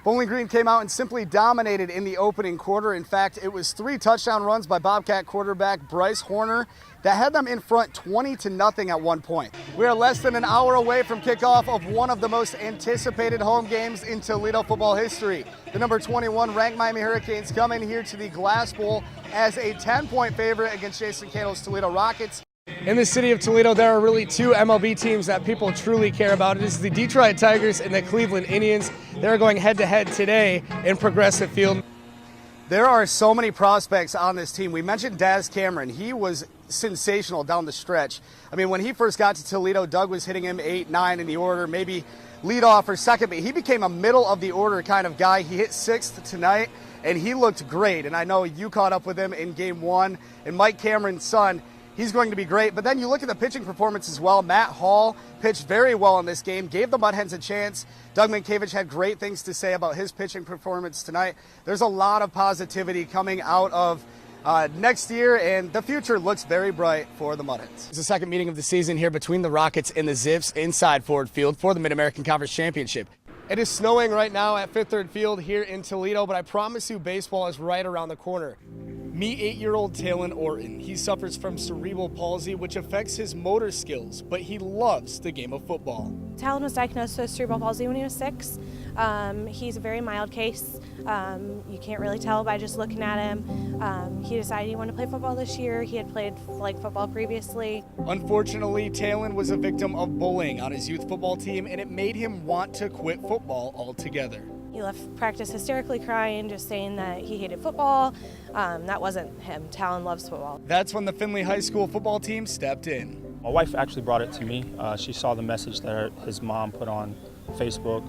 Bowling Green came out and simply dominated in the opening quarter. In fact, it was 3 touchdown runs by Bobcat quarterback Bryce Horner that had them in front 20-0 at one point. We are less than an hour away from kickoff of one of the most anticipated home games in Toledo football history. The number 21 ranked Miami Hurricanes come in here to the Glass Bowl as a 10-point favorite against Jason Candle's Toledo Rockets. In the city of Toledo, there are really 2 MLB teams that people truly care about. It is the Detroit Tigers and the Cleveland Indians. They're going head-to-head today in Progressive Field. There are so many prospects on this team. We mentioned Daz Cameron. He was sensational down the stretch. I mean, when he first got to Toledo, Doug was hitting him 8, 9 in the order, maybe lead off or second, but he became a middle of the order kind of guy. He hit 6th tonight, and he looked great. And I know you caught up with him in game 1. And Mike Cameron's son, he's going to be great. But then you look at the pitching performance as well. Matt Hall pitched very well in this game, gave the Mudhens a chance. Doug Minkiewicz had great things to say about his pitching performance tonight. There's a lot of positivity coming out of next year, and the future looks very bright for the Mudhens. It's the second meeting of the season here between the Rockets and the Zips inside Ford Field for the Mid-American Conference Championship. It is snowing right now at Fifth Third Field here in Toledo, but I promise you baseball is right around the corner. Meet 8-year-old Talon Orton. He suffers from cerebral palsy, which affects his motor skills, but he loves the game of football. Talon was diagnosed with cerebral palsy when he was 6. He's a very mild case. You can't really tell by just looking at him. He decided he wanted to play football this year. He had played flag football previously. Unfortunately, Talon was a victim of bullying on his youth football team, and it made him want to quit football altogether. He left practice hysterically crying, just saying that he hated football. That wasn't him. Talon loves football. That's when the Findlay High School football team stepped in. My wife actually brought it to me. She saw the message that his mom put on Facebook.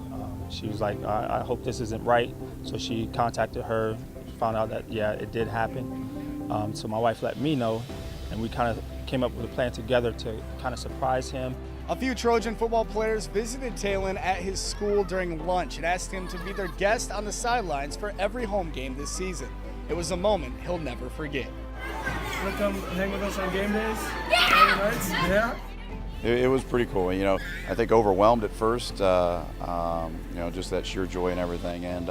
She was like, I hope this isn't right. So she contacted her, found out that, yeah, it did happen. So my wife let me know, and we kind of came up with a plan together to kind of surprise him. A few Trojan football players visited Talon at his school during lunch and asked him to be their guest on the sidelines for every home game this season. It was a moment he'll never forget. Want to come hang with us on game days? Nights? Yeah. It was pretty cool. You know, I think overwhelmed at first. You know, just that sheer joy and everything, and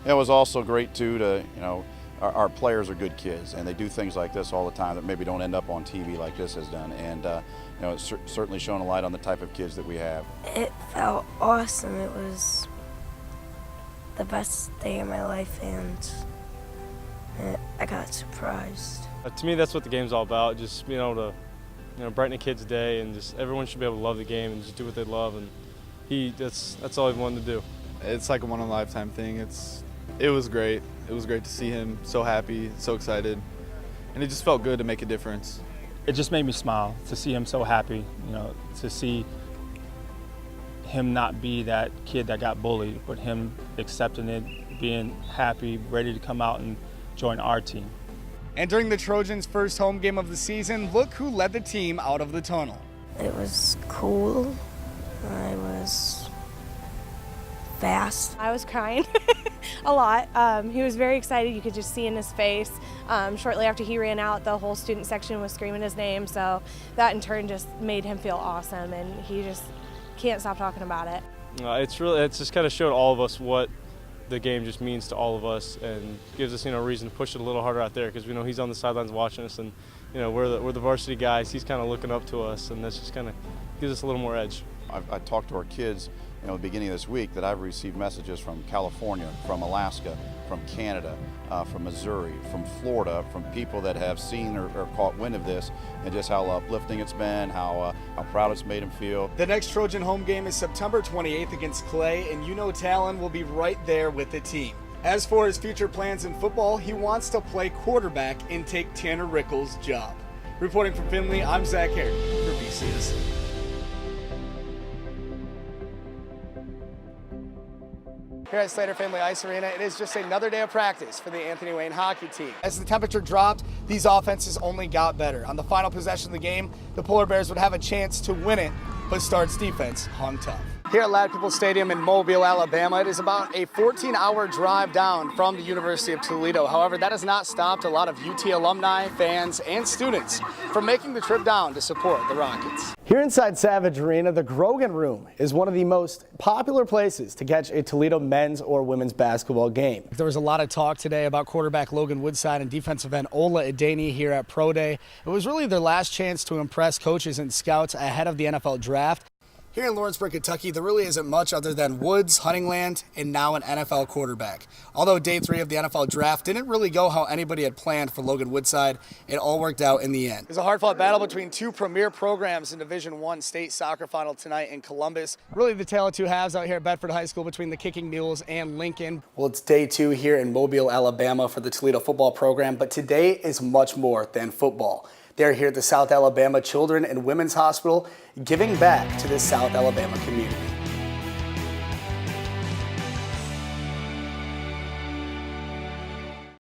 it was also great too to, you know, our players are good kids, and they do things like this all the time that maybe don't end up on TV like this has done. And you know, it's certainly shown a light on the type of kids that we have. It felt awesome. It was the best day of my life, and I got surprised. To me, that's what the game's all about. Just being able to, you know, brighten a kid's day, and just everyone should be able to love the game and just do what they love. And that's all he wanted to do. It's like a one-in-a-lifetime thing. It was great. It was great to see him so happy, so excited, and it just felt good to make a difference. It just made me smile to see him so happy, you know, to see him not be that kid that got bullied, but him accepting it, being happy, ready to come out and join our team. And during the Trojans' first home game of the season, look who led the team out of the tunnel. It was cool. I was fast. I was crying a lot. He was very excited. You could just see in his face. Shortly after he ran out, the whole student section was screaming his name, so that in turn just made him feel awesome, and he just can't stop talking about it. It's just kind of showed all of us what the game just means to all of us, and gives us, you know, a reason to push it a little harder out there, because we know he's on the sidelines watching us, and you know we're the varsity guys. He's kind of looking up to us, and that's just kind of gives us a little more edge. I talked to our kids, you know, at the beginning of this week that I've received messages from California, from Alaska, from Canada, from Missouri, from Florida, from people that have seen or caught wind of this, and just how uplifting it's been, how proud it's made them feel. The next Trojan home game is September 28th against Clay, and you know Talon will be right there with the team. As for his future plans in football, he wants to play quarterback and take Tanner Rickles' job. Reporting from Findlay, I'm Zach Harig for BCS. Here at Slater Family Ice Arena, it is just another day of practice for the Anthony Wayne hockey team. As the temperature dropped, these offenses only got better. On the final possession of the game, the Polar Bears would have a chance to win it, but Start's defense hung tough. Here at Lad People Stadium in Mobile, Alabama, it is about a 14-hour drive down from the University of Toledo. However, that has not stopped a lot of UT alumni, fans, and students from making the trip down to support the Rockets. Here inside Savage Arena, the Grogan Room is one of the most popular places to catch a Toledo men's or women's basketball game. There was a lot of talk today about quarterback Logan Woodside and defensive end Ola Adeni here at Pro Day. It was really their last chance to impress coaches and scouts ahead of the NFL draft. Here in Lawrenceburg, Kentucky, there really isn't much other than Woods, Huntingland, and now an NFL quarterback. Although day 3 of the NFL draft didn't really go how anybody had planned for Logan Woodside, it all worked out in the end. It was a hard-fought battle between two premier programs in Division I state soccer final tonight in Columbus. Really the tale of two halves out here at Bedford High School between the Kicking Mules and Lincoln. Well, it's day 2 here in Mobile, Alabama for the Toledo football program, but today is much more than football. They're here at the South Alabama Children and Women's Hospital, giving back to the South Alabama community.